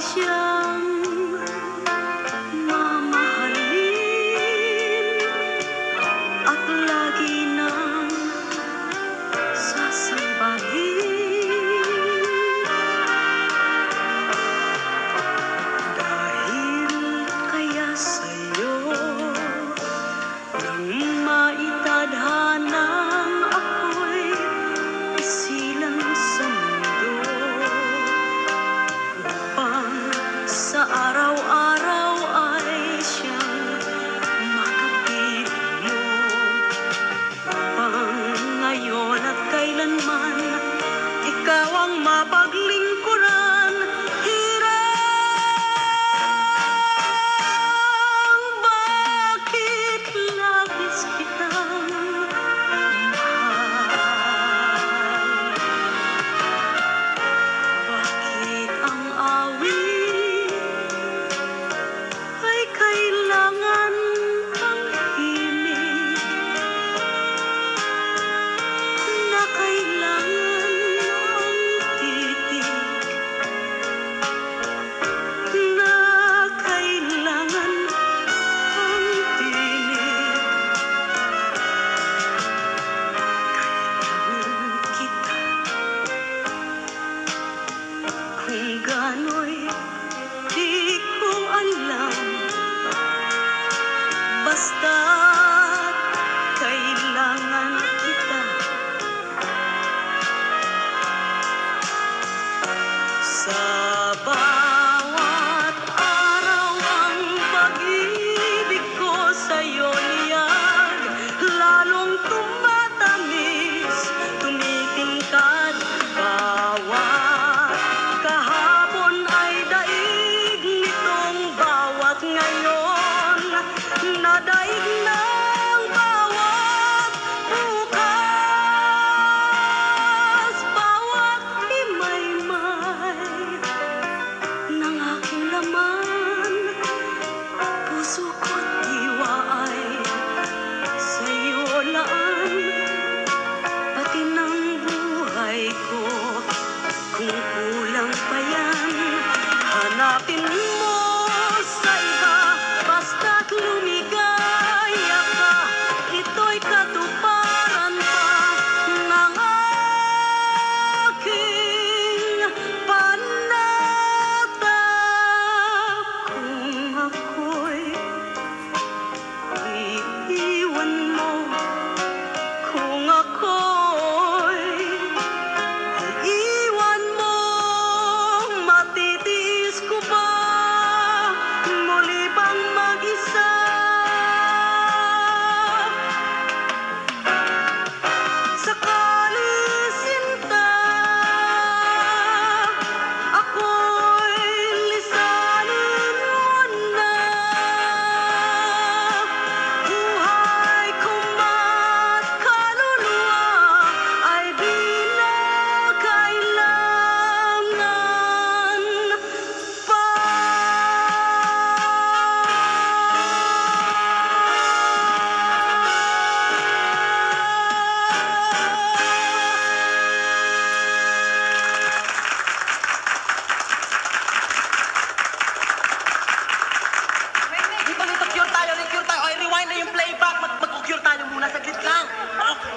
siyang mamahalin at lagi nang sasambahin. Dahil kaya sa'yo nang maitadhanang ako'y isilang sa mundo, upang sa araw-araw ay siyang makapiling mo, upang ngayon at kailanman ikaw ang mapaglingkuran. Hirang bakit labis kitang mahal? Bakit ang awit ay kailangan ang himig na kailangan ang titig, na kailangan ang tinig? Kailangan kita kung gano'y di ko alam, basta't kailangan kita. Sa bawat araw ang pag-ibig ko sa'yo niyag, lalong tumatamis, tumitingkad. Bawat kahapon ay daig nitong bawat ngayon, nadaig ng bawat bukas. Bawat himay-may ng aking laman, puso ko't diwa ay sa'yo laan, pati ng buhay ko. Kung kulang pa yan, hanapin mo sa iba, basta't lumigaya ka. Ito'y katuparan pa ng aking panatag. Kung ako'y iiwan mo, kung ako'y iiwan mo, matitiis ko ba muli bang mag-isa? Sakali sinta, ako'y lisanin mo na. Buhay ko ma't kaluluwa ay di na kailangan pa. Di ba nito cure tayo? O, rewind na yung playback. Mag-cure tayo muna, saglit lang.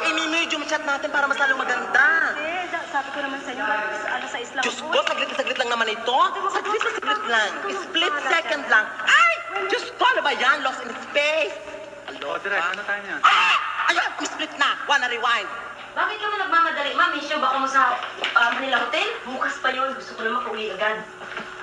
I-medium chat natin para mas lalong maganda. Sabi ko naman sa'yo, sa Islam Diyos ko, saglit lang naman ito. Saglit lang. Split second lang. Ay! Diyos ko, ano ba yan? Lost in space. O, Direk, ano tayo niya? Ayun, split na. Wanna rewind. Bakit ka mo nagmamadali? Ma'am, may show ba ako mo sa Manila Hotel? Bukas pa yun. Gusto ko na makauwi agad.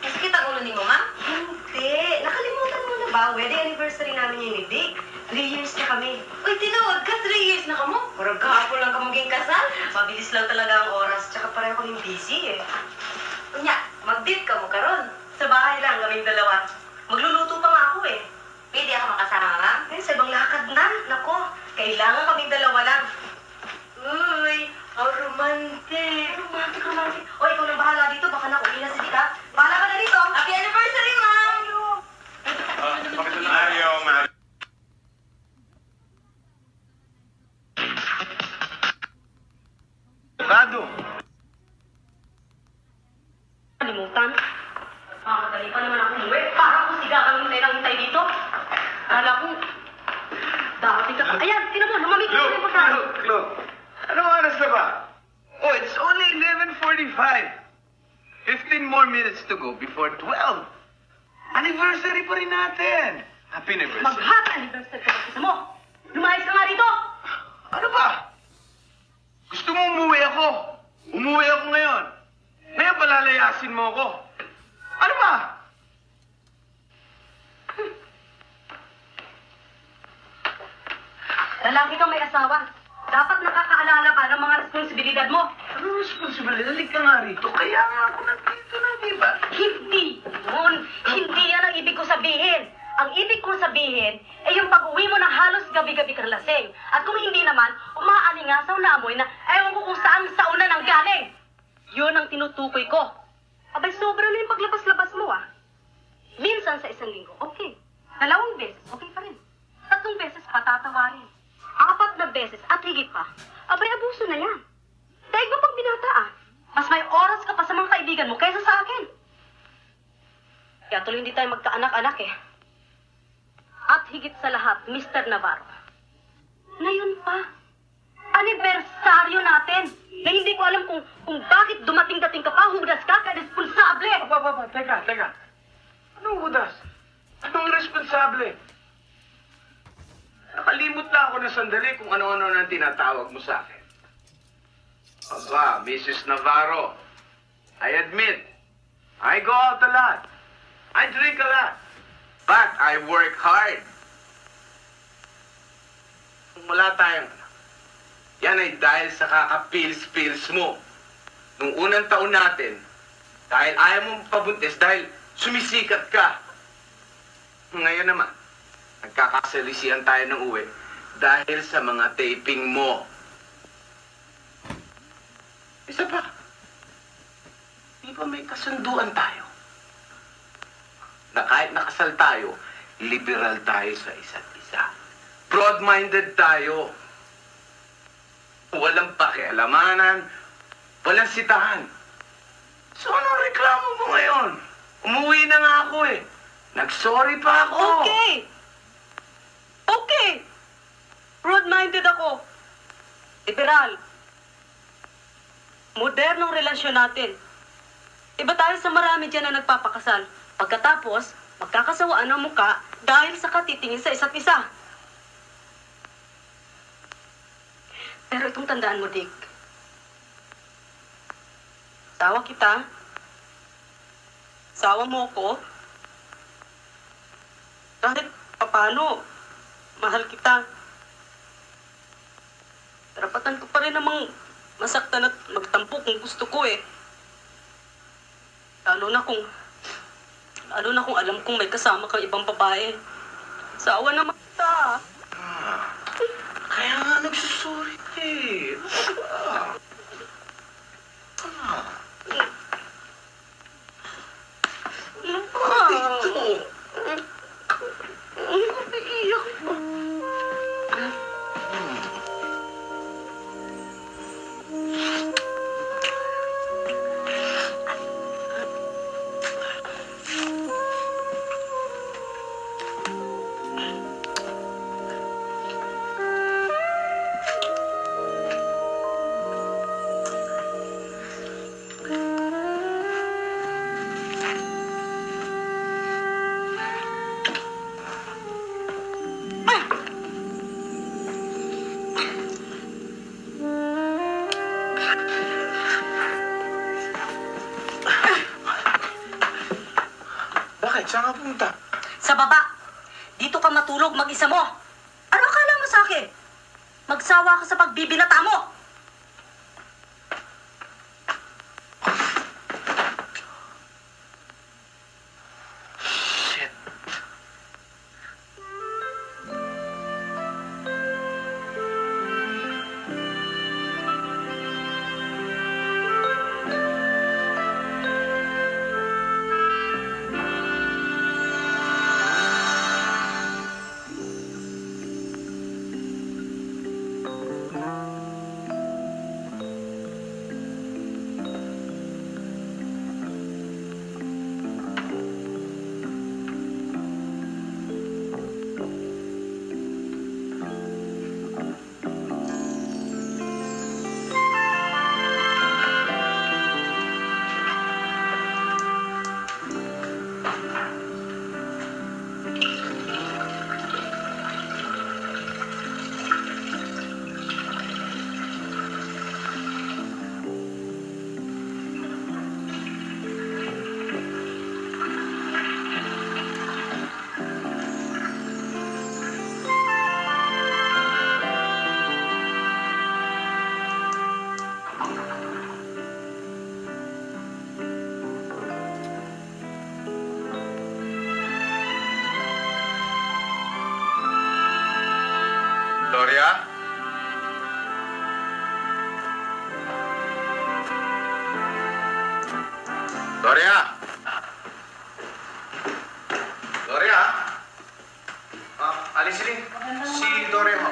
Kasi kita ulo ni mo, ma'am? Hindi. Nakalimutan mo na ba? Wedding anniversary namin yun ni Dick. 3 years na kami. Uy, tinood ka? 3 years na kamo? Parang kahapon lang ka maging kasal. Mabilis lang talaga ang oras. Tsaka pareho kaming busy eh. Kunya, mag-date ka mo karon. Sa bahay lang, kaming dalawa. Magluluto pa nga ako eh. Pwede ako makasama, ma'am? Eh, sa ibang lakad na. Nako, kailangan kaming dalawa lang. Uy, ang romantic. Romantic. O, ikaw nang bahala dito. Baka nakuwi na si Dika. Bahala ka na dito. Happy anniversary, ma'am! Mario, Mario. Avocado. Kalimutan. Madali pa naman ako umuwi. Parang kung siga kang hintay ng hintay dito. Kala ko, darating ka pa. Ayan, tinan mo, lumamig ka sa pagkain. Look. Anong oras na ba? Oh, it's only 11:45. 15 more minutes to go before 12. Anniversary pa rin natin. Happy anniversary. Mag-happy anniversary ka sa mo. Lumayas ka nga rito. Ano ba? Gusto mo umuwi ako? Umuwi ako ngayon. Ngayon palalayasin mo ako. Ano ba? Lalaki kang may asawa. Dapat nakakaalala ka ng mga responsibilidad mo. Ano responsibility? Dali ka nga rito. Kaya nga ako nandito na, di ba? Hindi yun. Hindi yan ang ibig ko sabihin. Ang ibig kong sabihin ay yung pag-uwi mo na halos gabi-gabi kang lasing. At kung hindi naman, umaalingasaw na amoy na ewan ko kung saan sauna nang galing. Yun ang tinutukoy ko. Abay, sobra na yung paglabas-labas mo ah. Minsan sa isang linggo, okay. 2 beses, okay pa rin. 3 beses, patatawarin. 4 na beses at higit pa. Abay, abuso na yan. Daig mo pag binata ah. Mas may oras ka pa sa mga kaibigan mo kaysa sa akin. Kaya tuloy hindi tayo magkaanak-anak eh. At higit sa lahat, Mr. Navarro. Ngayon pa, anibersaryo natin. Na hindi ko alam kung bakit dumating-dating ka pa, hudas ka, responsable. Teka. Anong hudas? Anong responsable? Nakalimot na ako na sandali kung ano-ano na tinatawag mo sa akin. Aba, Mrs. Navarro, I admit, I go out a lot. I drink a lot. But I work hard. Kung wala tayong anak, yan ay dahil sa kakapils-pils mo. Nung unang taon natin, dahil ayaw mong pabuntis, dahil sumisikat ka. Ngayon naman, nagkakasalisihan tayo ng uwi dahil sa mga taping mo. Isa pa, di ba may kasunduan tayo? Na kahit nakasal tayo, liberal tayo sa isa't isa. Broad-minded tayo. Walang pakialamanan, walang sitahan. So anong reklamo mo ngayon? Umuwi na nga ako eh. Nag-sorry pa ako. Okay. Broad-minded ako. Liberal. Modernong relasyon natin. Iba tayo sa marami dyan na nagpapakasal. Pagkatapos, magkakasawaan ang muka dahil sa katitingin sa isa't isa. Pero itong tandaan mo, Dick. Sawa kita. Sawa mo ko. Kahit papano, mahal kita. Karapatan ko pa rin namang masaktan at magtampo kung gusto ko eh. Lalo na kung alam kong may kasama kang ibang babae. Sawa naman kita. Kaya nga nagsusorry eh. Ano ba? Ito. Iiyak mo. Bakit? Saan ka pumunta? Sa baba. Dito ka matulog mag-isa mo. Ano akala mo sa akin? Magsawa ka sa pagbibinata mo. Shit. Doria? Doria? Doria? Alisin. Si Doria mo.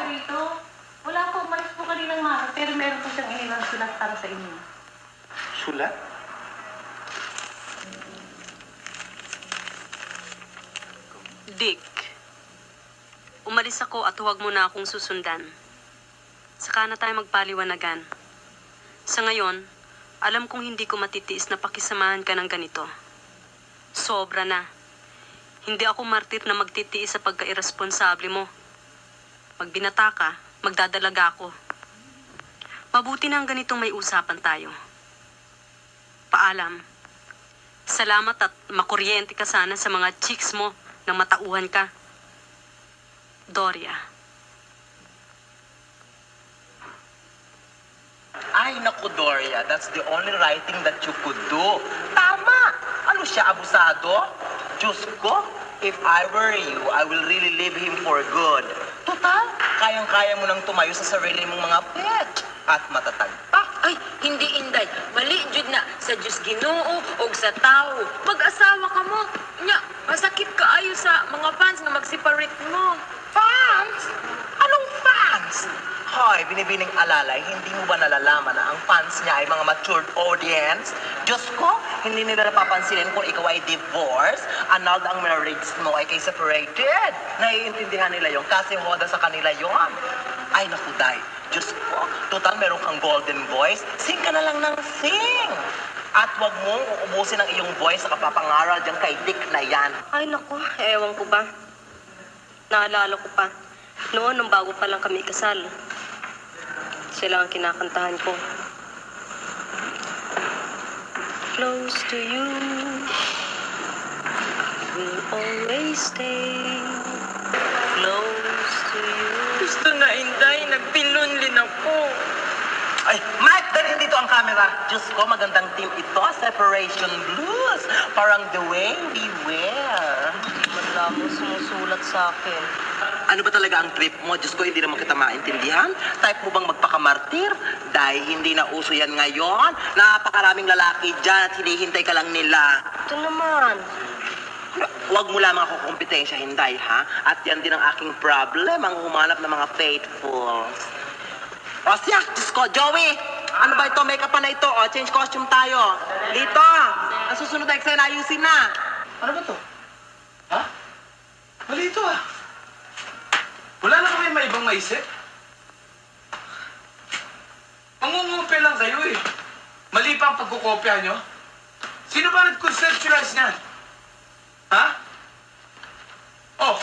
Wala po, umalis po kaninang maaga, pero meron po siyang inilang sulat para sa inyo. Sulat? Dick, umalis ako at huwag mo na akong susundan. Saka na tayo magpaliwanagan. Sa ngayon, alam kong hindi ko matitiis na pakisamahan ka ng ganito. Sobra na. Hindi ako martir na magtitiis sa pagka-irresponsable mo. Pag binata ka, magdadalaga ako. Mabuti na ang ganitong may usapan tayo. Paalam. Salamat at makuryente ka sana sa mga chicks mo nang matauhan ka. Doria. Ay, naku, Doria. That's the only right thing that you could do. Tama! Ano siya, abusado? Diyos ko, if I were you, I will really leave him for good. Total, kayang-kaya mo nang tumayo sa sarili mong mga pet at matatag pa. Ay, hindi inday. Mali jud na sa Diyos Ginoo o sa tao. Mag-asawa ka mo. Nya, masakit kaayo sa mga fans na mag-separate mo. Fans? Anong fans? Hoy, binibining alalay, hindi mo ba nalalaman na ang fans niya ay mga matured audience? Diyos ko, hindi nila napapansinin kung ikaw ay divorced, annulled ang marriage mo ay kay separated. Naiintindihan nila yon kasi hoda sa kanila yon. Ay, naku, Day. Diyos ko, total meron kang golden voice, sing ka na lang ng sing. At wag mong uubusin ang iyong voice sa kapapangaral dyan kay Dick na yan. Ay naku, ewan ko ba. Naalala ko pa. Noon, nung bago pa lang kami kasal. Sila ang kinakantahan ko. Close to you, I will always stay. Close to you. Gusto na inday, nagpilunlin ako. Ay, Mike, dalhin dito ang camera. Diyos ko, magandang team ito. Separation Blues. Parang the way we wear. Wala mo sumusulat sa akin. Ano ba talaga ang trip mo? Diyos ko, hindi naman kita maintindihan. Type mo bang magpakamartir? Dahil hindi na uso yan ngayon. Napakaraming lalaki dyan at hinihintay ka lang nila. Ito naman. Huwag mo lamang ako kompetensya, hinday, ha? At yan din ang aking problem, ang humanap ng mga faithfuls. O siya, Diyos ko, Joey! Ano ba ito? Makeup pa na ito. O, change costume tayo. Dito! Ang susunod na eksena, ayusin na. Ano ba to? Ha? Mali ito ah. Wala na kami may ibang maisip. Mangungumpi lang kayo eh. Mali pa ang pagkukopya nyo. Sino ba nag-conceptualize niyan? Ha? Oh!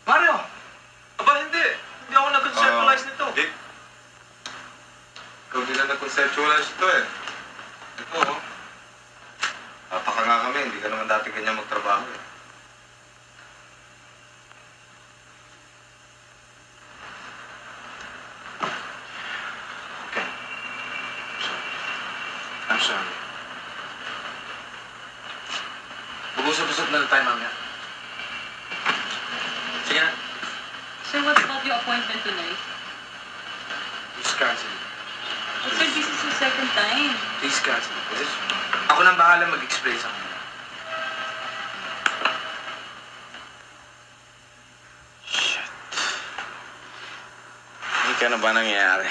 Mario! Aba, hindi. Hindi ako nag-conceptualize nito. Dick, ikaw din na nag-conceptualize ito eh. Ito oh. Napaka nga kami, hindi ka naman dati ganyan magtrabaho eh. Okay. I'm sorry. Mag-usap-usap na lang tayo mamaya. Sige na. Sir, what about your appointment tonight? Please cancel. Sir, this is your second time. Please cancel. Please. Ako nang bahala mag-explain sa kanila. Shit. Hindi ka na ba nangyayari?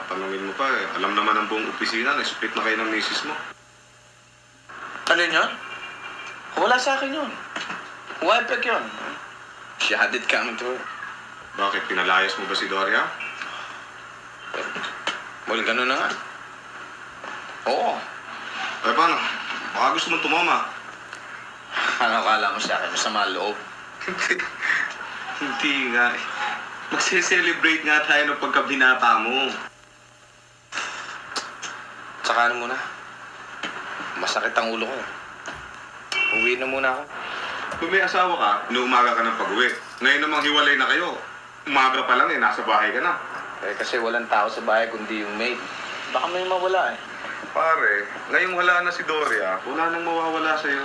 Tanungin mo pa eh. Alam naman ang buong opisina na split na kayo ng misis mo. Ano yun? Wala sa akin yun. Wipe yun. She had it coming to her. Bakit? Pinalayas mo ba si Doria? Well, ganun na nga. Oo. Eh paano? Baka gusto mong tumama. Ano akala mo sa akin? Masama loob. Hindi nga eh. Magse-celebrate nga tayo ng pagkabinata mo. Tsaka ano muna? Masakit ang ulo ko. Uwi na muna ako. Kung may asawa ka, inuumaga ka ng pag-uwi. Ngayon namang hiwalay na kayo. Umaga pa lang eh, nasa bahay ka na. Eh, kasi walang tao sa bahay kundi yung maid. Baka may mawala eh. Pare, ngayong wala na si Doria, wala nang mawawala sa'yo.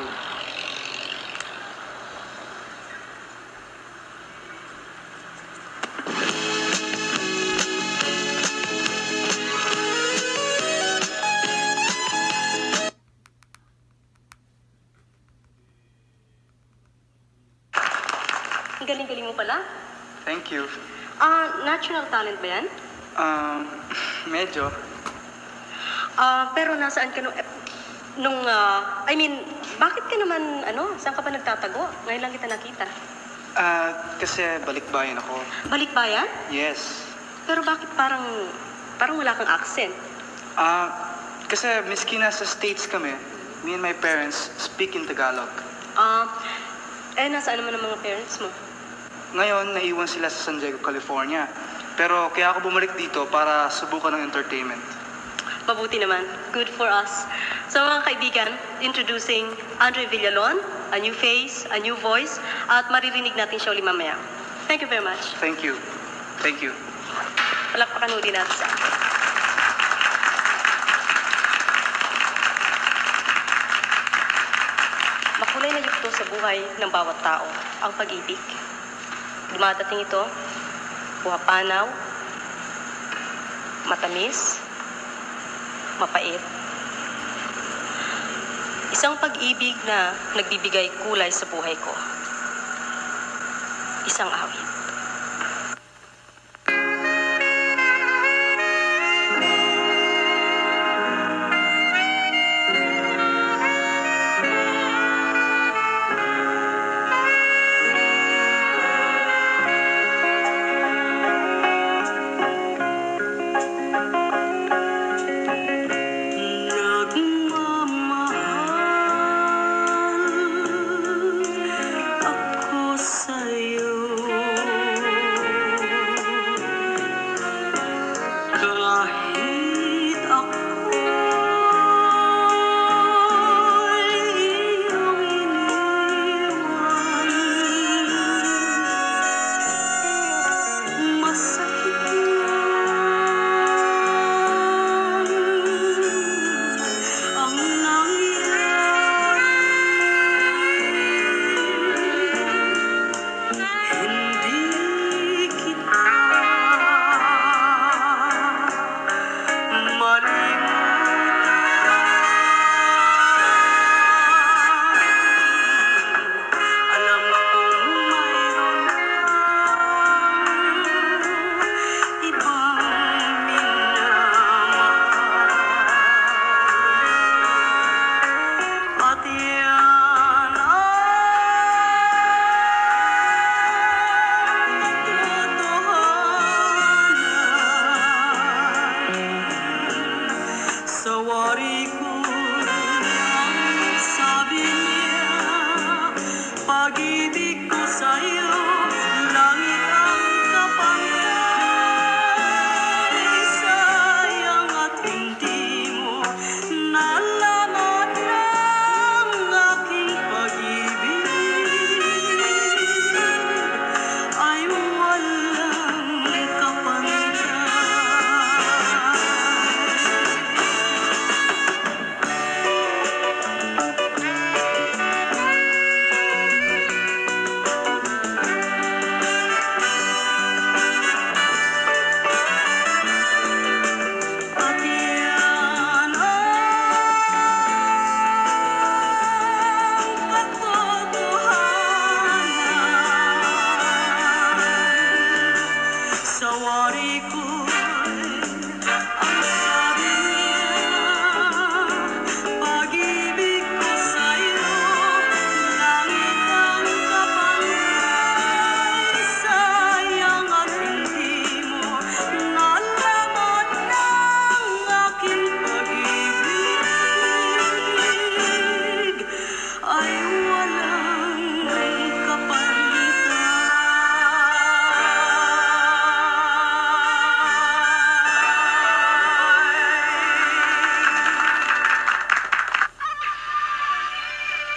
Ang galing-galing mo pala. Thank you. Natural talent ba yan? Medyo. Pero nasaan ka bakit ka naman, saan ka pa nagtatago? Ngayon lang kita nakita. Kasi balikbayan ako. Balik bayan? Yes. Pero bakit parang wala kang accent? Kasi miski nasa States kami, me and my parents speak in Tagalog. Nasaan naman ang mga parents mo? Ngayon, naiwan sila sa San Diego, California. Pero kaya ako bumalik dito para subukan ng entertainment. Mabuti naman. Good for us. So mga kaibigan, introducing Andre Villalon, a new face, a new voice, at maririnig natin siya ulit mamaya. Thank you very much. Thank you. Thank you. Palakpakan ulit natin sa makulay na yugto sa buhay ng bawat tao, ang pag-ibig. Dumadating ito, buhapanaw, matamis, mapait. Isang pag-ibig na nagbibigay kulay sa buhay ko. Isang awit.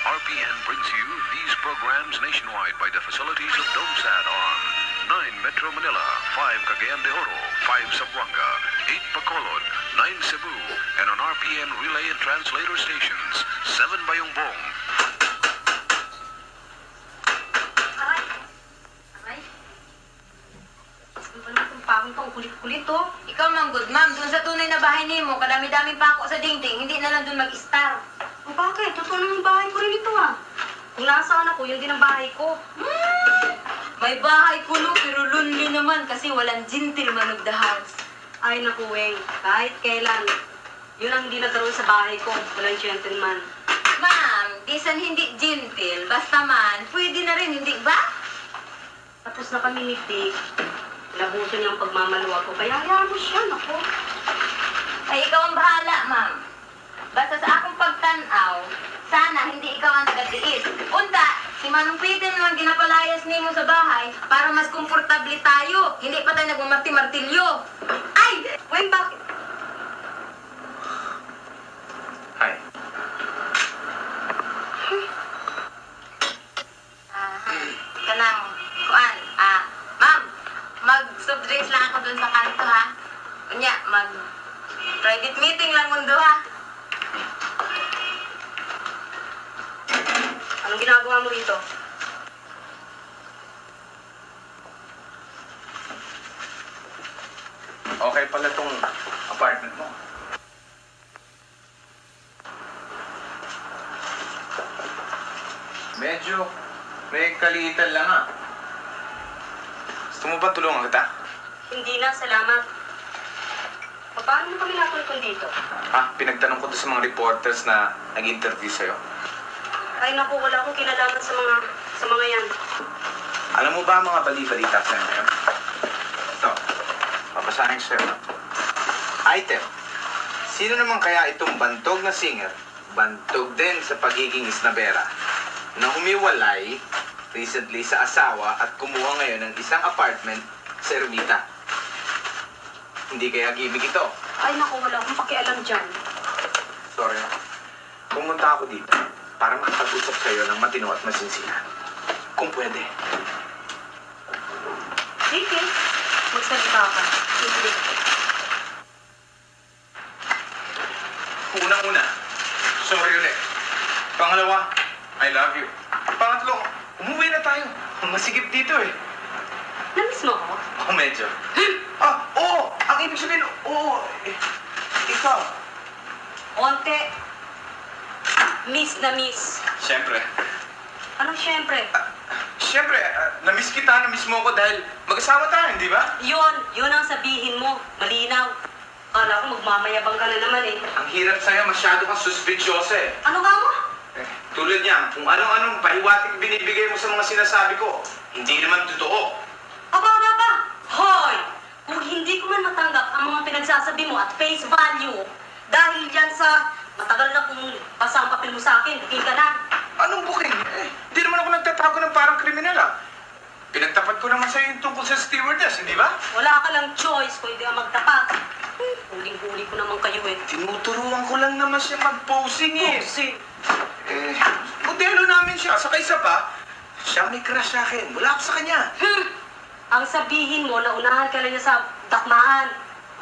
RPN brings you these programs nationwide by the facilities of DOMSAT on 9 Metro Manila, 5 Cagayan de Oro, 5 Zamboanga, 8 Bacolod, 9 Cebu, and on RPN relay and translator stations, 7 Bayongbong. Kulit-kulit to. Ikaw, Mang Good Ma'am, dun sa tunay na bahay ni mo, kadami-daming pako sa dingding, hindi na lang dun mag-star. O bakit? Totoo naman bahay ko rin ito ah. Kung nasaan ako, yun din ang bahay ko. May bahay kuno pero lonely naman kasi walang gentleman of the house. Ay naku, Weng. Kahit kailan, yun ang hindi nagkaroon sa bahay ko. Walang gentleman. Ma'am, bisan hindi gentle, basta man, pwede na rin, hindi ba? Tapos na kami ni Dick. Labuso niyang pagmamaluwag ko. Kaya hayaan mo siya, naku. Ay, ikaw ang bahala, ma'am. Basta sa akong pagtanaw, sana hindi ikaw ang nagatiis. Unta, si Manong Peter naman ginapalayas nimo sa bahay para mas komportable tayo. Hindi pa tayo nagmamarti-martilyo. Ay! Weng, bakit? Hi. Kanang, kuan, ma'am, mag-soft drinks lang ako dun sa kanto, ha? Kunya, private meeting lang mundo, ha? Anong ginagawa mo rito? Okay pala tong apartment mo. Medyo may kaliitan lang ah. Gusto mo ba tulungan kita? Hindi na, salamat. Paano mo kami nakulkon dito? Pinagtanong ko to sa mga reporters na nag-interview sa'yo. Ay naku, wala akong kinalaman sa mga yan. Alam mo ba ang mga bali-balita sa'yo ngayon? Ito, papasahin ko sa'yo. Item. Sino naman kaya itong bantog na singer, bantog din sa pagiging isnabera, na humiwalay recently sa asawa at kumuha ngayon ng isang apartment sa Ermita? Hindi kaya gimmick ito? Ay naku, wala akong pakialam dyan. Sorry. Pumunta ako dito para makapag-usap sa'yo ng matino at masinsinan. Kung pwede. Sige, magsalita ka. Sige. Unang-una, sorry ulit. Pangalawa, I love you. Pangatlo, umuwi na tayo. Masigip dito eh. Namiss mo ako? Oh, medyo. Oo! Ang ibig sabihin, oo. Ikaw. Onte. Miss na miss. Siyempre. Anong syempre? Siyempre, namiss kita, namiss mo ako dahil mag-asawa tayo, di ba? Yun ang sabihin mo. Malinaw. Kala ko magmamayabang ka na naman eh. Ang hirap sa'yo, masyado kang suspicious eh. Ano ka mo? Tulad niyan, kung anong-anong pahiwatig binibigay mo sa mga sinasabi ko, hindi naman totoo. Aba! Hoy! Kung hindi ko man matanggap ang mga pinagsasabi mo at face value, dahil dyan sa matagal na kung basa ang papel mo sa akin, bukil ka na. Anong booking? Hindi naman ako nagtatago ng parang kriminal ah. Pinagtapat ko naman sa'yo yung tungkol sa stewardess, hindi ba? Wala ka lang choice kung hindi ka magtapat. Huling-huli ko naman kayo eh. Tinuturuan ko lang naman siya mag-posing eh. Kasi, Modelo namin siya. Saka isa pa, siya may crush sa akin. Wala ako sa kanya. ang sabihin mo, naunahan ka na niya sa dakmaan.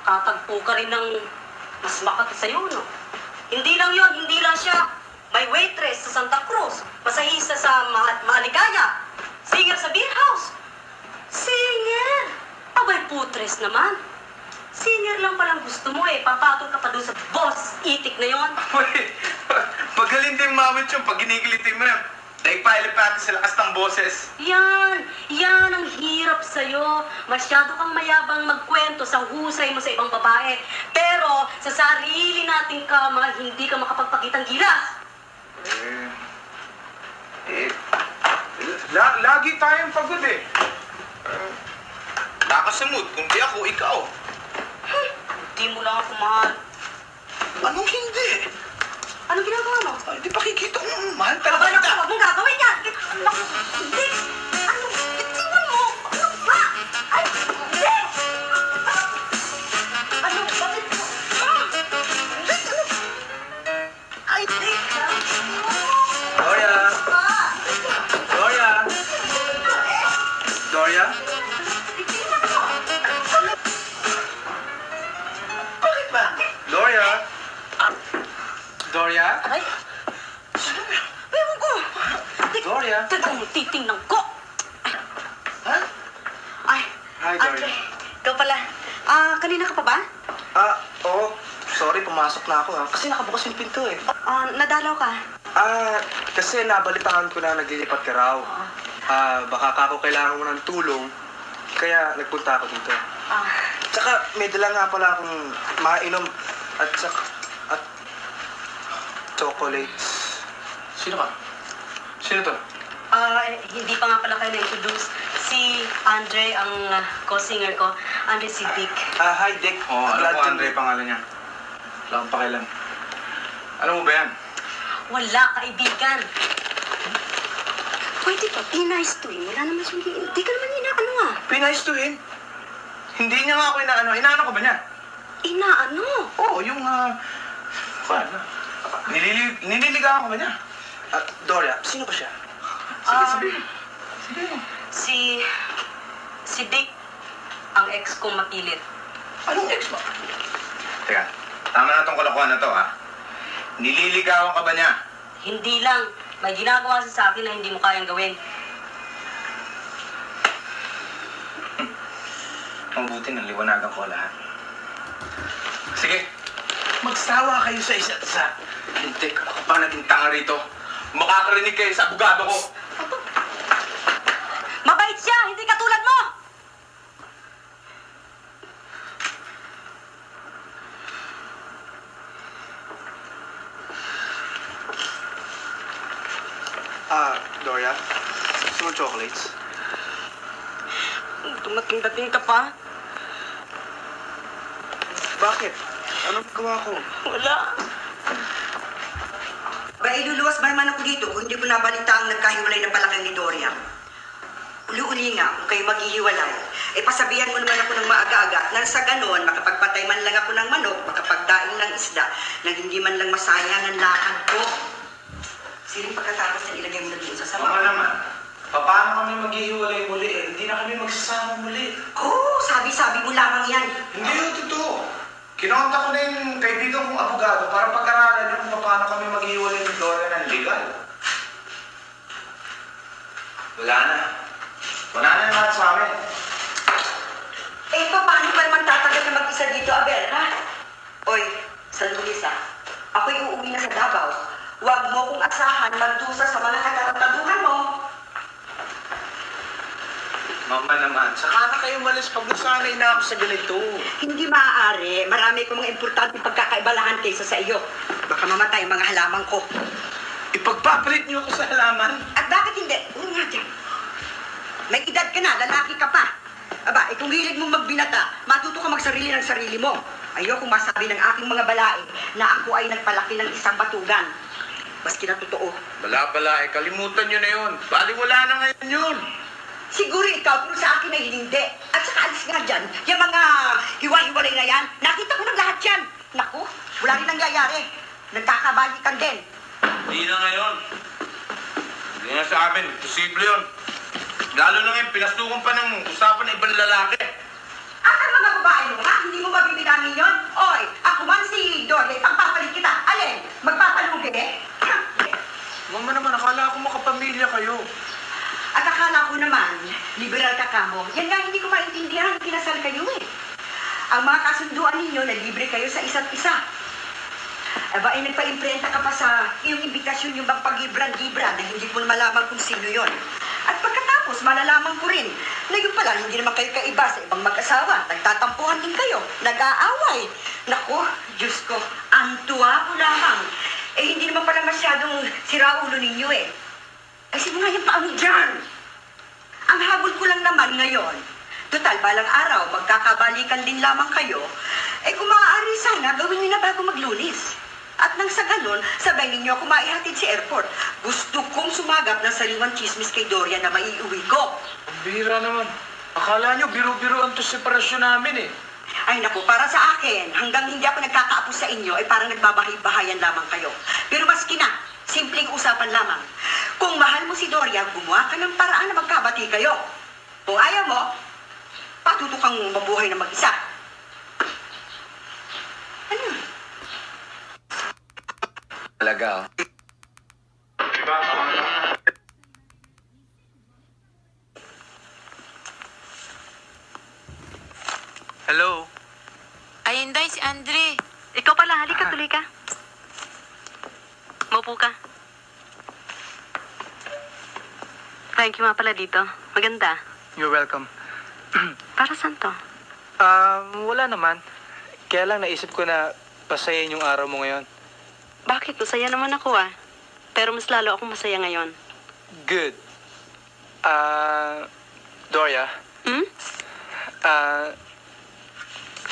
Kakatagpo ka rin ng mas makati sa'yo, no? Hindi lang yon, hindi lang siya. May waitress sa Santa Cruz, masahista sa Maaligaya, singer sa beer house. Singer! Abay putres naman. Singer lang palang gusto mo eh. Papatol ka pa doon sa boss itik na yon. Wait, magaling din mamit yung pag ginigilitin mo yan. Dahil pailipati sa lakas ng boses. Yan ang hirap sa'yo. Masyado kang mayabang magkwento sa husay mo sa ibang babae. Pero sa sarili nating kama, hindi ka makapagpakitang gilas. Lagi tayong pagod eh. Baka sa mood, kung di ako, ikaw. Hindi mo lang ako mahal. Anong hindi? Anong ginagawa mo? Ay, di pakikita mo, mahal Aba, talaga naku, kita. huwag mong gagawin yan! Naku, hindi! Ano? Itiwan mo! Ano ba? Ay, hindi! Ano? Bakit mo? Ay, hindi! Gloria! Gloria! Gloria? Bakit ba? Gloria? Gloria? Aray! Ewan ko! Gloria? Teka mo, titingnan ko! Ha? Ay, Hi, Gloria. ikaw pala. Kanina ka pa ba? Oo. Sorry, pumasok na ako kasi nakabukas yung pinto eh. Nadalaw ka? Kasi nabalitaan ko na naglilipat ka raw. Baka kako kailangan mo ng tulong, kaya nagpunta ako dito. Tsaka may dala nga pala akong mainom at chocolates. Sino ka? Sino to? Hindi pa nga pala kayo na-introduce. Si Andre, ang co-singer ko. Andre, si Dick. Hi, Dick. Alam ko, Andre, pangalan niya. Wala akong pakialam. Alam mo ba yan? Wala, kaibigan. Pwede ba? Be nice to him. Wala naman siyang... Di ka naman inaano ah. Be nice to him. Hindi niya nga ako inaano. Inaano ko ba niya? Inaano? Oo, yung, nililigawan ko ba niya? Doria, sino ba siya? Sige. Si Dick, ang ex kong makilit. Anong ex mo? Teka, tama na tong kalokohan na to, ha? Nililigawan ka ba niya? Hindi lang. May ginagawa siya sa akin na hindi mo kayang gawin. Mabuti nang liwanagan ko lahat. Sige, magsawa kayo sa isa't isa. Hindi, ako pa naging tanga rito. Makakarinig kayo sa abogado ko. Mabait siya! Hindi katulad mo! Doria, gusto mo chocolates? Dumating-dating ka pa? Bakit? Anong gawa ko? Wala. Ba, iluluwas ba naman ako dito kung hindi ko nabalita ang nagkahiwalay ng palakang ni Doria? Uli-uli nga, kung kayo maghihiwalay, pasabihan mo naman ako ng maaga-aga nang sa ganon, makapagpatay man lang ako ng manok, makapagdaing ng isda, nang hindi man lang masayang ang lakad ko. Siling pagkatapos na ilagay mo na doon sa Oo sabaw. naman. Paano kami maghihiwalay muli? Hindi na kami magsasama muli. Oo, sabi-sabi mo lamang yan. Hindi yun totoo. Kinonta ko na yung kaibigan kong abogado para pag-aralan yung kung paano kami maghihiwalay ni Doria ng legal. Wala na. Wala na yung lahat sa amin. Paano ba naman tatagal na mag-isa dito, Aber, ha? Oy, San Luis, ako'y uuwi na sa Davao. Huwag mo kong asahan magdusa sa mga katarantaduhan mo. Mama naman, saka na kayo malis pag nasanay na ako sa ganito. Hindi maaari. Marami kong mga importanteng pagkakaibalahan kaysa sa iyo. Baka mamatay ang mga halaman ko. Ipagpapalit niyo ako sa halaman. At bakit hindi? Nga dyan. May edad ka na, lalaki ka pa. Aba, kung hilig mong magbinata, matuto ka magsarili ng sarili mo. Ayokong masabi ng aking mga balae na ako ay nagpalaki ng isang batugan. Maski na totoo. Bala-bala, kalimutan nyo na yun. Baliwala na ngayon yun. Siguro ikaw, pero sa akin ay hindi. At saka alis nga dyan, yung mga hiwa-hiwalay na yan, nakita ko ng lahat yan. Naku, wala rin nangyayari. Nagkakabalikan din. Hindi na ngayon. Hindi na sa amin. Posible yun. Lalo na ngayon, pinastukan pa ng usapan ng ibang lalaki. At ang mga babae mo, ha? Hindi mo mabibilamin yun? Oy, ako man si Doria, pagpapalit kita. Alin? Magpapalugi? Mama naman, akala ko makapamilya kayo. At akala ko naman, liberal ka kamo. Yan nga hindi ko maintindihan, kinasal kayo eh. Ang mga kasunduan ninyo na libre kayo sa isa't isa. Aba, ay nagpa-imprenta ka pa sa iyong imbitasyon yung bang pag-ibran-ibran na hindi mo malaman kung sino yon. At pagkatapos, malalaman ko rin na yun pala, hindi naman kayo kaiba sa ibang mag-asawa. Nagtatampuhan din kayo, nag-aaway. Naku, Diyos ko, ang tuwa ko lamang. Hindi naman pala masyadong siraulo ninyo eh. Kasi mga yung paano dyan. Ang habol ko lang naman ngayon, total, balang araw, magkakabalikan din lamang kayo, kung maaari sana, gawin niyo na bago maglunis. At nang sa ganun, sabay ninyo ako maihatid sa airport. Gusto kong sumagap ng sariwang chismis kay Doria na maiuwi ko. Ang bihira naman. Akala nyo, biro-biro ang to separasyon namin eh. Ay naku, para sa akin, hanggang hindi ako nagkakaapos sa inyo, ay parang nagbabahay-bahayan lamang kayo. Pero maski na, simpleng usapan lamang. Kung mahal mo si Doria, gumawa ka ng paraan na magkabati kayo. Kung ayaw mo, patuto kang mabuhay na mag-isa. Ano? Talaga, Hello? Ay, Inday, si Andre. Ikaw pala, halika, tuloy ka. Maupo ka. Thank you nga pala dito. Maganda. You're welcome. Para saan to? Wala naman. Kaya lang naisip ko na pasayin yung araw mo ngayon. Bakit? Masaya naman ako ah. Pero mas lalo akong masaya ngayon. Good. Doria, Hmm?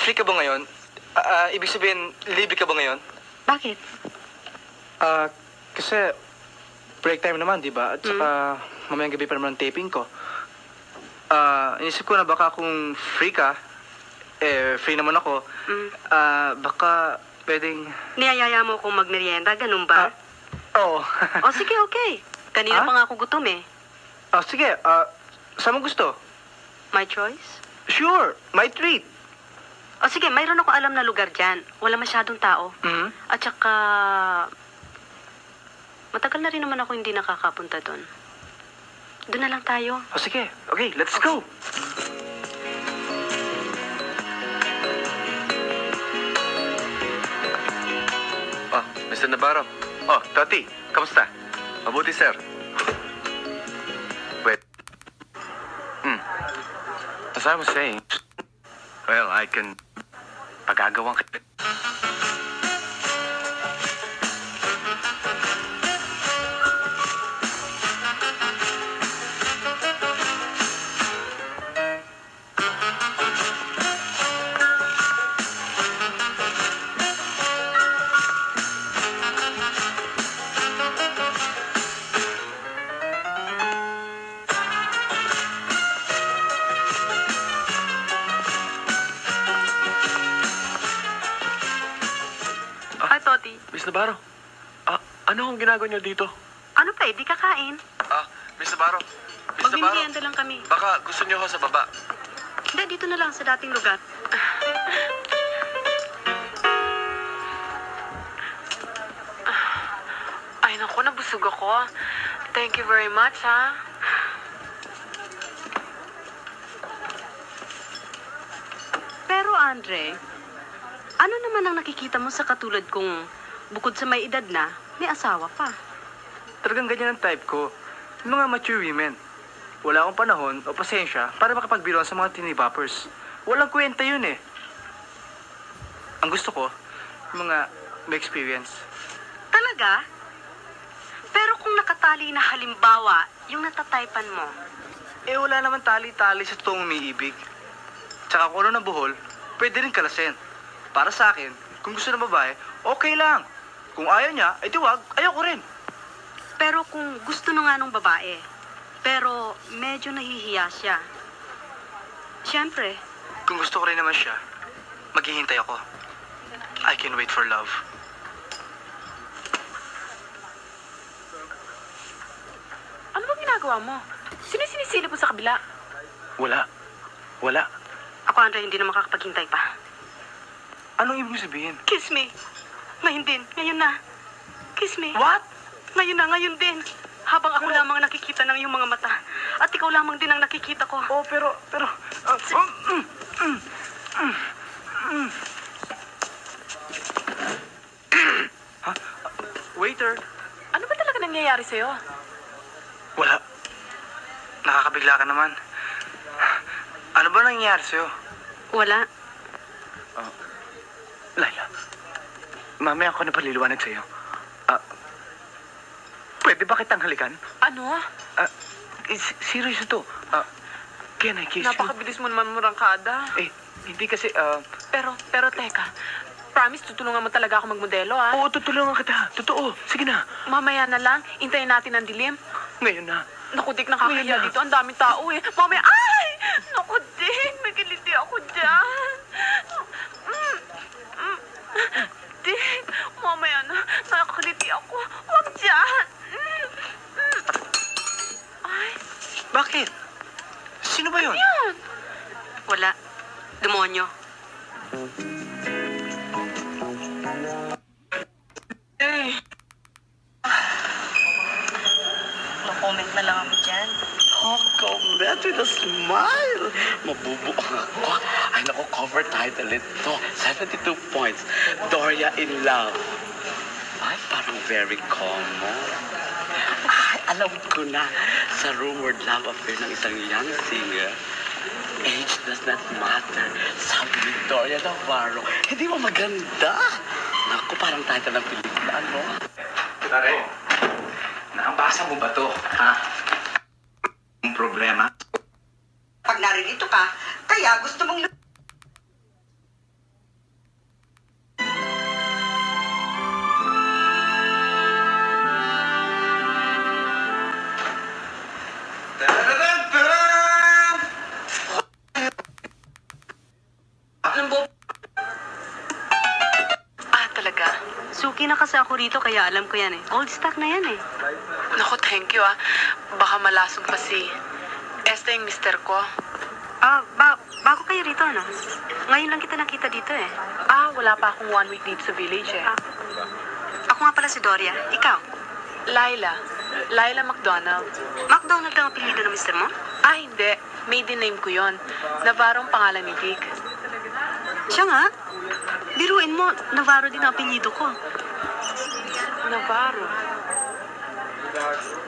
free ka ba ngayon? Ibig sabihin, libre ka ba ngayon? Bakit? Kasi break time naman, di ba? At saka mamayang gabi pa naman ang taping ko. Inisip ko na baka kung free ka, free naman ako, baka pwedeng... Niyayaya mo akong magmerienda, ganun ba? Oo. O sige, okay. Kanina pa nga ako gutom eh. Sige, saan mo gusto? My choice? Sure, my treat. O sige, mayroon ako alam na lugar dyan. Wala masyadong tao. Mhm. At saka... Matagal na rin naman ako hindi nakakapunta doon. Doon na lang tayo. Sige, okay, let's go. Mr. Navarro. Toti, kamusta? Mabuti, sir. Wait. As I was saying, well, I can pagagawang Hi, Toti. Miss Navarro, ano ang ginagawa niyo dito? Ano pa eh, di kakain? Miss Navarro, Magbimerienda lang kami. baka gusto niyo sa baba. Hindi, dito na lang sa dating lugar. Ay, naku, nabusog ako. Thank you very much, ha? Pero, Andre, ano naman ang nakikita mo sa katulad kong bukod sa may edad na, may asawa pa? Talagang ganyan ang type ko. Yung mga mature women. Wala akong panahon o pasensya para makapagbiruan sa mga tinibappers. Walang kwenta yun eh. Ang gusto ko, yung mga may experience. Talaga? Pero kung nakatali na halimbawa, yung natataypan mo, Wala naman tali-tali sa totoong umiibig. Tsaka kung ano ng buhol, pwede rin kalasin. Para sa akin, kung gusto ng babae, okay lang. Kung ayaw niya, ay tiwag, ayaw ko rin. pero kung gusto na nga nung babae, pero medyo nahihiya siya. Siyempre, Kung gusto ko rin naman siya, maghihintay ako. I can wait for love. Ano bang ginagawa mo? Sino sinisilip mo sa kabila? Wala. ako Andre, hindi na makakapaghintay pa. Anong ibig sabihin? Kiss me. Ngayon din, ngayon na. Kiss me. What? Ngayon na, ngayon din. Habang ako lamang nakikita ng iyong mga mata. At ikaw lamang din ang nakikita ko. Oh, pero... Ha? Waiter. Ano ba talaga nangyayari sa'yo? Wala. Nakakabigla ka naman. Ano ba nangyayari sa'yo? Wala. Laila, mamaya ako na paliliwanag sa'yo. Pwede ba kitang halikan? Ano? Serious ito. Can I kiss you? Napakabilis mo naman murangkada. Hindi kasi, Pero teka. Promise, tutulungan mo talaga ako magmodelo, ha? Oo, tutulungan kita. Totoo. Sige na. Mamaya na lang. Hintayin natin ang dilim. Ngayon na. Naku, Dick, nakakahiya Ngayon na. dito. Ang daming tao, eh. Mamaya, ay! Naku, Dick, may kiliti ako dyan. Dick, mamaya na. Nakakiliti ako. Huwag dyan. Ay, Bakit? Sino ba yun? yun. Wala. Demonyo. No-comment na lang ako dyan. Comment with a smile. Mabubuo ako. Ay, naku, cover title ito. 72 points. Doria in love. Ay, parang very common. Ay, Alam ko na sa rumored love affair ng isang young singer. Age does not matter. Sabi ni Victoria Navarro. Hindi mo maganda? Naku, parang tayo ng pelikula, ano? Pare, nakabasa mo ba to? Ha? Ang problema? Pag naririto ka, kaya gusto mong Talaga? Suki na kasi ako rito kaya alam ko yan eh. Old stock na yan eh. Naku, thank you Baka malasong pa si Esther yung mister ko. Bago kayo rito, no? Ngayon lang kita nakita dito eh. Wala pa akong 1 week dito sa village eh. Ako nga pala si Doria. Ikaw? Laila McDonald. McDonald ang apelido ng mister mo? Hindi. Maiden name ko yon. Navarro ang pangalan ni Dick. Siya nga. Biruin mo, Navarro din ang apelido ko. Navarro?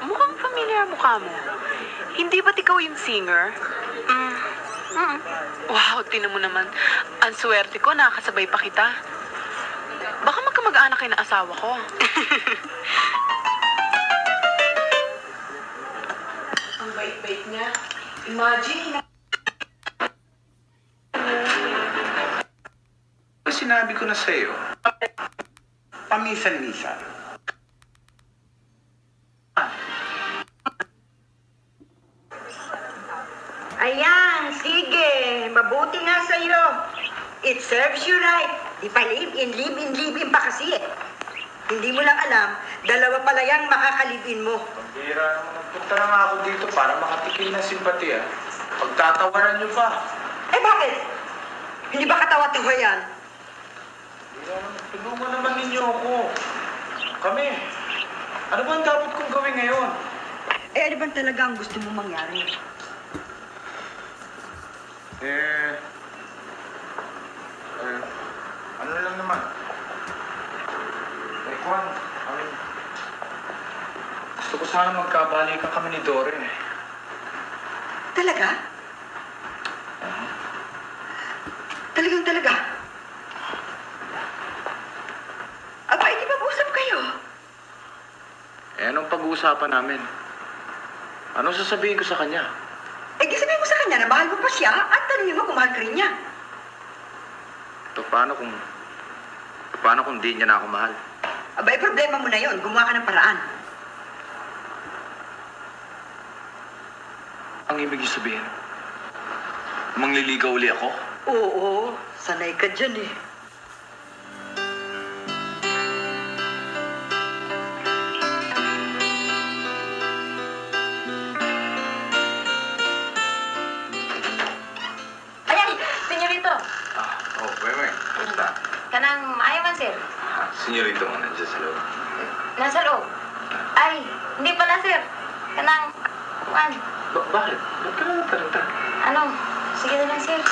Mukhang familiar mukha mo. Hindi ba't ikaw yung singer? Wow, tinan mo naman. Ang swerte ko, nakakasabay pa kita. Baka magkamag-anak kayo ng asawa ko. Ang bait-bait niya. Imagine, Sinabi ko na sa'yo, pamisan-misan. Ayan, sige. Mabuti nga sa'yo. It serves you right. Di pa live-in pa kasi eh. Hindi mo lang alam, dalawa pala yung makakalibin mo. Pambira naman, nagpunta na nga ako dito para makatikim ng simpatiya. Pagtatawaran niyo pa. Eh bakit? Hindi ba katawa-tawa yan? Tulungan naman ninyo ako. Kami. Ano ba ang dapat kong gawin ngayon? Eh ano ba talaga ang gusto mo mangyari? Ano lang naman? Juan, gusto ko sana magkabalikan kami ni Dore. Talaga? Talaga? Aba, hindi mag-usap kayo. Anong pag-uusapan namin? Anong sasabihin ko sa kanya? Eh, di sabihin mo sa kanya na mahal mo pa siya at tanongin mo kung mahal ka rin niya. Paano kung di niya na ako mahal? Aba, problema mo na yon. Gumawa ka ng paraan. Ang ibig niyo sabihin? Mangliligaw uli ako? Oo, sanay ka dyan eh. Kanang maayo man, sir. Senyorito mo nandiyan sa loob. Nasa loob. Ay, hindi pala, sir. Kanang, kuan. Bakit? Ba't ka naman taranta? Ano? Sige na lang, sir.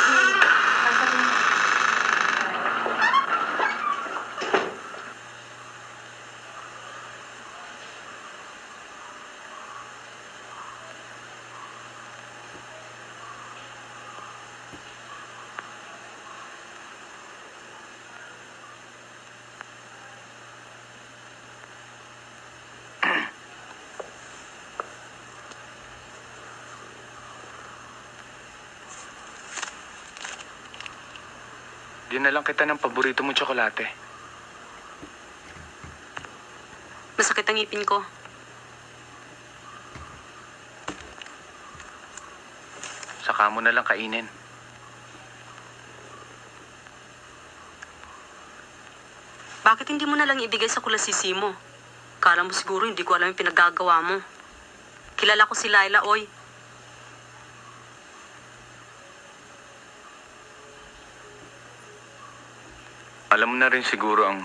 Dinalang kita ng paborito mong tsokolate. Masakit ang ngipin ko. Saka mo na lang kainin. Bakit hindi mo na lang ibigay sa kulasisi mo? Kala mo siguro hindi ko alam yung pinaggagawa mo. Kilala ko si Laila, oy. Alam mo na rin siguro ang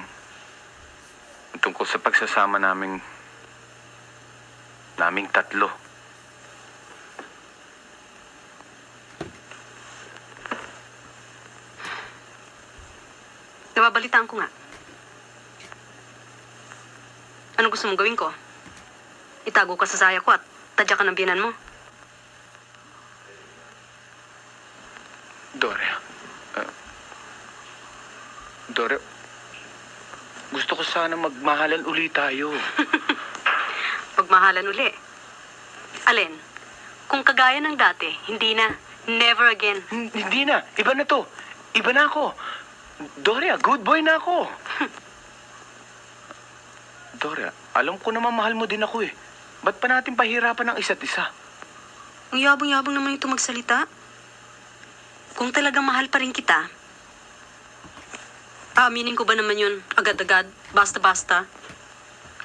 tungkol sa pagsasama naming tatlo. Nababalitaan ko nga. Ano gusto mong gawin ko? itago ka sa saya ko at tadya ka ng binan mo. Doria. Doria, gusto ko sana magmahalan uli tayo. Pagmahalan uli. Alin, kung kagaya ng dati, hindi na. Never again. Hindi na. Iba na to. Iba na ako. Doria, good boy na ako. Doria, alam ko naman mahal mo din ako eh. Ba't pa natin pahirapan ng isa't isa? Ang yabang-yabang naman ito magsalita. Kung talagang mahal pa rin kita, aaminin ko ba naman yun agad-agad, basta-basta?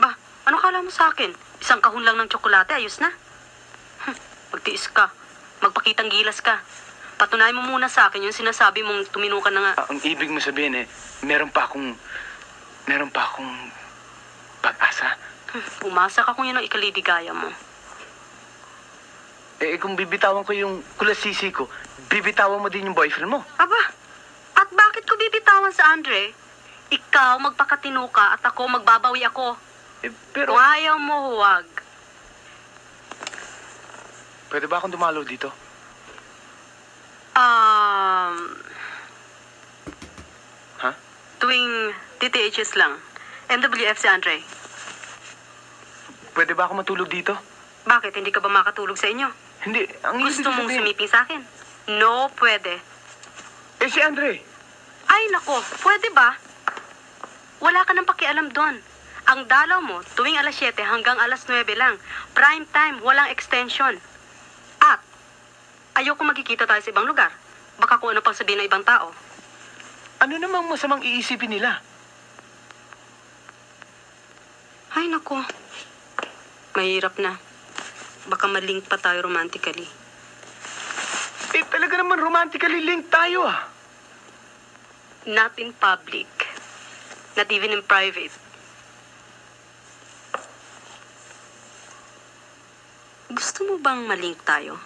Ba, ano kala mo sa akin? Isang kahon lang ng tsokolate, ayos na. Magtiis ka. Magpakitang gilas ka. Patunayan mo muna sa akin yung sinasabi mong tumino ka na nga. Ang ibig mo sabihin meron pa akong pag-asa. Umasa ka kung yun ang ikaliligaya mo. Kung bibitawan ko yung kulasisi ko, bibitawan mo din yung boyfriend mo. Aba, at bakit ko bibitawan sa Andre? Ikaw magpakatino ka at ako magbabawi ako. Pero... Kung ayaw mo, huwag. Pwede ba akong dumalo dito? Ha? Tuwing DTHS lang. MWF si Andre. Pwede ba ako matulog dito? Bakit? Hindi ka ba makatulog sa inyo? Hindi, ang ibig Gusto mong sabihin... sumiping sa akin? No, pwede. Si Andre! Ay, nako, pwede ba? Wala ka nang pakialam doon. Ang dalaw mo, tuwing alas 7 hanggang alas 9 lang. Prime time, walang extension. At, ayoko magkikita tayo sa ibang lugar. Baka kung ano pang sabihin ng ibang tao. Ano namang masamang iisipin nila? Ay, nako. Mahirap na. Baka malink pa tayo romantically. Talaga naman romantically linked tayo ah. Not in public. Not even in private. Gusto mo bang malink tayo?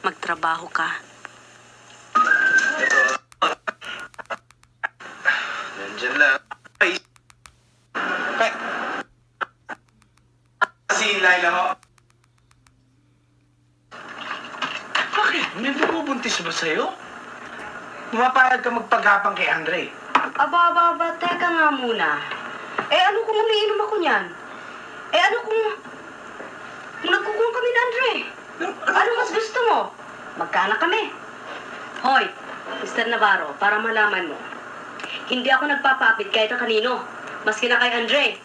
Magtrabaho ka. Nandiyan lang. Si Laila ho. Bakit? May bubuntis ba sa'yo? Pumapayag ka magpagapang kay Andre. Aba, teka nga muna. Ano kung umiinom ako niyan? Ano kung nagkukuha kami ni Andre? Ano mas gusto mo? Magkaanak kami. Hoy, Mr. Navarro, para malaman mo, hindi ako nagpapapit kahit na kanino. Maski na kay Andre.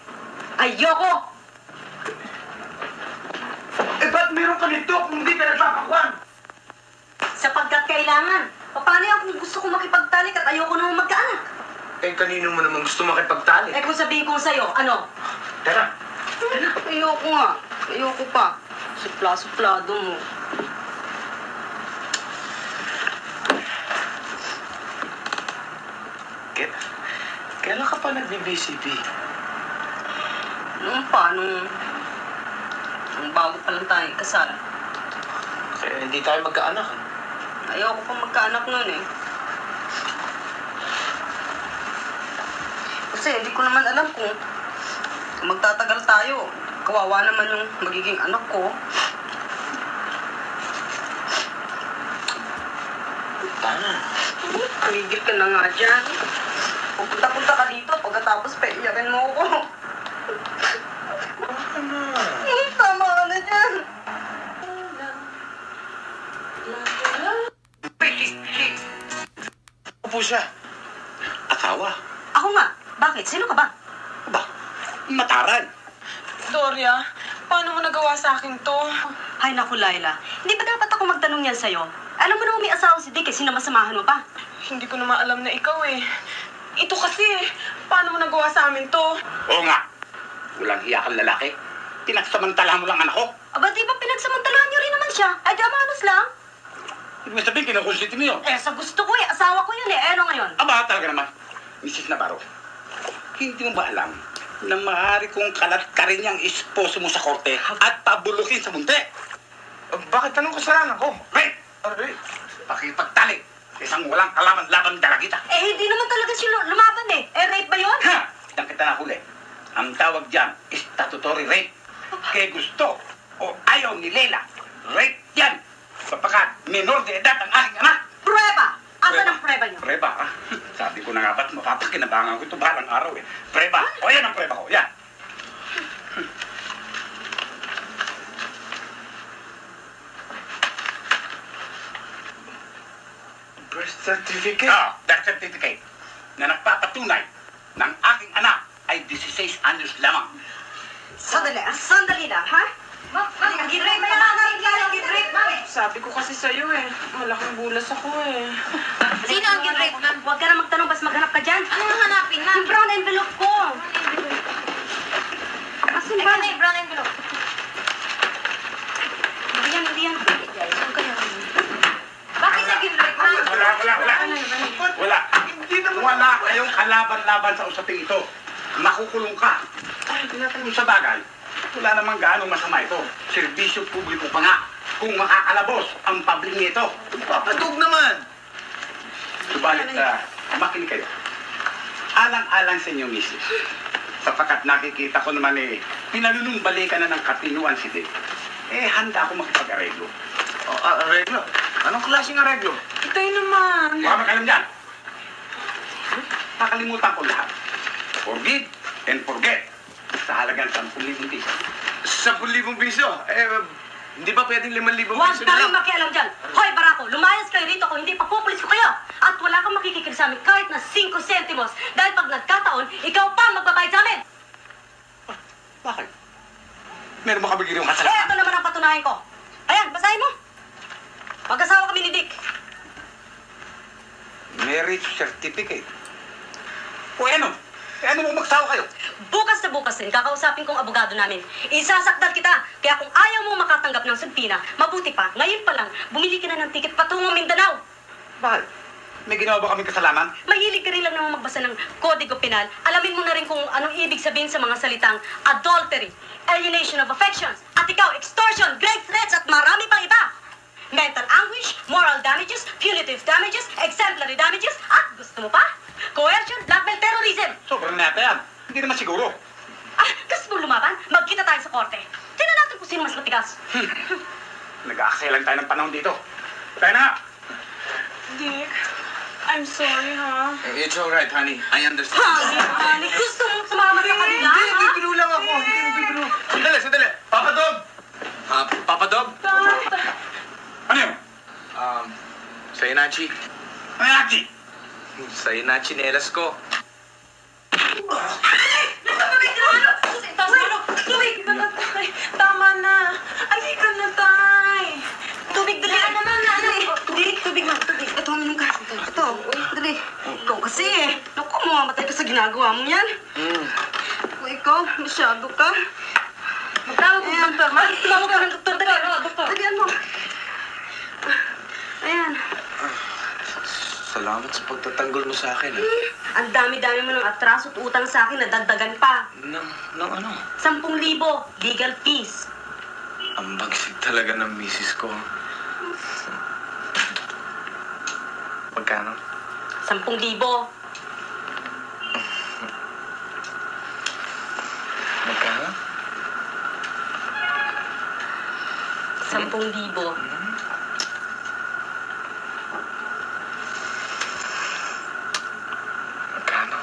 Ayoko! Ba't meron ka nito kung hindi ka nagpapakuan? Sapagkat kailangan. Paano yan kung gusto ko makipagtalik at ayoko naman magkaanak? Kanino mo naman gusto makipagtali? Kung sabihin ko sa'yo, ano? Tara. Ayoko nga. Ayoko pa. Supla-suplado mo. Kailan ka pa nag-BCP? Noon pa, nung bago pa lang tayo kasal. Kaya hindi tayo magkaanak. Ayoko pa magkaanak noon eh. Kasi hindi ko naman alam kung magtatagal tayo. Kawawa naman yung magiging anak ko. Tama. Tumigil ka na nga dyan. Pupunta-punta ka dito pagkatapos paiyakin mo ako. Tama ka na dyan. Upo siya. Asawa. Ako nga. Bakit? Sino ka ba? Mataran. Doria, paano mo nagawa sa akin to? Ay naku, Laila. Hindi ba dapat ako magtanong yan sa'yo? Alam mo naman may asawa si Dick eh. Sinamasamahan mo pa. Hindi ko naman alam na ikaw eh. Ito kasi, paano mo nagawa sa amin to? Oo nga. Walang hiya kang lalaki. Pinagsamantala mo lang anak ko. Aba, di ba pinagsamantalahan niyo rin naman siya? Ay, di amanos lang. Ibig sabihin, kinakonsulti mo yun. Sa gusto ko eh. Asawa ko yun eh. Ano ngayon? Aba, talaga naman. Mrs. Navarro, hindi mo ba alam na maaari kong kalat ka rin yung esposo mo sa korte at pabulukin sa munti? Bakit anong kasalanan ko? Hey! Pakipagtali. Isang walang kalaman-laban talaga kita. Hindi naman talaga siya lumaban eh. Rape ba yun? Ha! Kitang kita nahuli. Ang tawag dyan, statutory rape. Kaya gusto o ayaw ni Leila, rape yan. Sapagkat minor de edad ang aking anak. Prueba! Asan Prueba. ang prueba niyo? Preba, ah. Sabi ko na nga ba't mapapakinabangan ko ito balang araw eh. Preba. O yan ang preba ko. Yan. Birth certificate? Birth certificate na nagpapatunay ng aking anak ay 16 anyos lamang. Sandali lang, ha? Ma'am, gid-rape ba yan? Gid-rape, ma'am. Sabi ko kasi sa'yo eh, malaking bulas ako eh. Sino ang gid-rape, ma'am? Huwag ka na magtanong, bas maghanap ka dyan. Anong hanapin, ma'am? Yung brown envelope ko. Asan ba? Ito na yung brown envelope. Hindi yan. Bakit na gid-rape, ma'am? Wala. Wala kayong kalaban-laban sa usaping ito. Makukulong ka. Kung sa bagay, wala namang gaano masama ito. Serbisyo publiko pa nga. Kung makakalabos ang public nito. Papadog naman! Subalit, makinig kayo. Alang-alang sa inyo, misis. Sapagkat nakikita ko naman pinalunumbalikan na ng katinuan si Dave. Handa ako makipag-areglo. Areglo? Anong klaseng areglo? Itay naman. Baka makalam dyan. Nakalimutan ko lahat. Forgive and forget. Sa halagang 10,000 piso. 10,000 piso? Hindi ba pwedeng 5,000 Huwag piso ka na rin lang? makialam dyan. Hoy, Barako, lumayas kayo rito kung hindi pa pupulis ko kayo. At wala kang makikikil sa amin kahit na 5 centimos. Dahil pag nagkataon, ikaw pa ang magbabayad sa amin. Bakit? Meron ba kabigil yung Eh, kasalanan? ito naman ang patunayan ko. Ayan, basahin mo. Mag-asawa kami ni Dick. Marriage certificate. O ano? Ano mo magsawa kayo? Bukas na bukas din, kakausapin kong abogado namin. Isasakdal kita. Kaya kung ayaw mo makatanggap ng subpina, mabuti pa, ngayon pa lang, bumili ka na ng tiket patungong Mindanao. Bakit? May ginawa ba kaming kasalanan? Mahilig ka rin lang naman magbasa ng Kodigo Penal. Alamin mo na rin kung anong ibig sabihin sa mga salitang adultery, alienation of affections, at ikaw, extortion, grave threats, at marami pang iba. Mental anguish, moral damages, punitive damages, exemplary damages, at gusto mo pa? Coercion, blackmail, terrorism. Sobrang nata yan. Hindi naman siguro. Gusto mo lumaban? Magkita tayo sa korte. Tingnan natin kung sino mas matigas. Nag-aaksaya lang tayo ng panahon dito. Tayo na! Dick, I'm sorry ha. It's alright, honey. I understand. Honey, gusto mo sumama sa kanila, ha? Bibiro lang ako. Hindi bibiro. Sandali. Papa Dog! Papa Dog? Ano yun? Sa Inachi. Ano yan, Sa Inachi nelas ko. Tubig! Tama na. Alika na, tay. Tubig, dali! Ano naman na? Hindi, tubig na. Tubig. Ito, uminom ka. Ito, uy, dali. Ikaw kasi eh. Naku, mamamatay ka sa ginagawa mo yan. Ikaw, masyado ka. Magtawag ko ng doktor, ma. Tumawag ka ng doktor. Dali, dalian mo. Ayan. Salamat sa pagtatanggol mo sa akin. Ang dami-dami mo ng atraso at utang sa akin na dagdagan pa. Nang ano? 10,000 legal fees. Ang bagsig talaga ng misis ko. Magkano? 10,000. Magkano? 10,000. Magkano?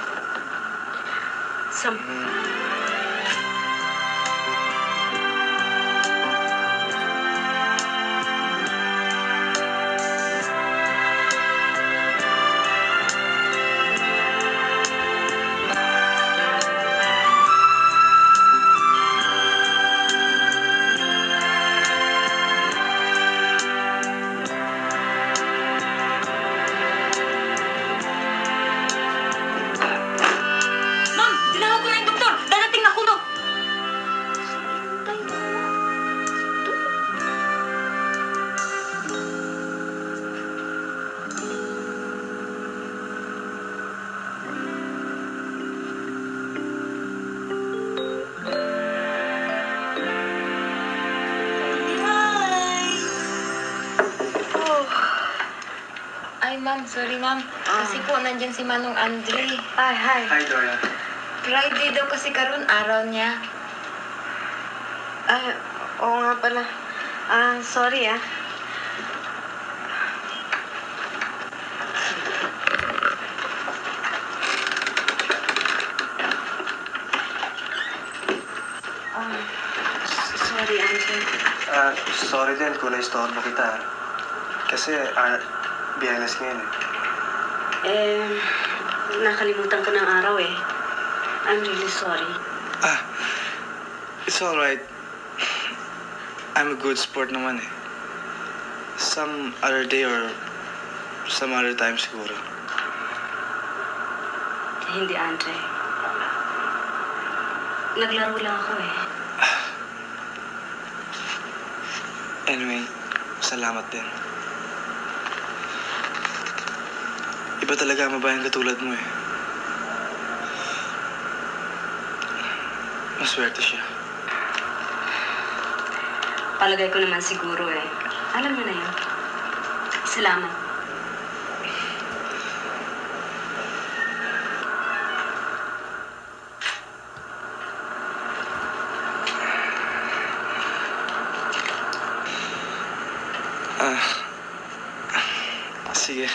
10. Ma'am, tinawag ko na yung doktor. Darating na kuno. Ay, ma'am. Sorry, ma'am. Kasi po, nandyan si Manong Andre. Ay, hi. Hi, Dora. Friday daw kasi karon araw niya. Ah, oo nga pala. Sorry ah. Sorry, Andre. Sorry din kung na-istorbo kita. Kasi, biyernes ngayon eh. Nakalimutan ko ng araw eh. I'm really sorry. It's alright. I'm a good sport naman eh. Some other day or some other time siguro. Hindi, Andre. Naglaro lang ako eh. Anyway, salamat din. Iba talaga ang babaeng katulad mo eh. Maswerte siya. Palagay ko naman siguro eh. Alam mo na yun. Salamat. Sige.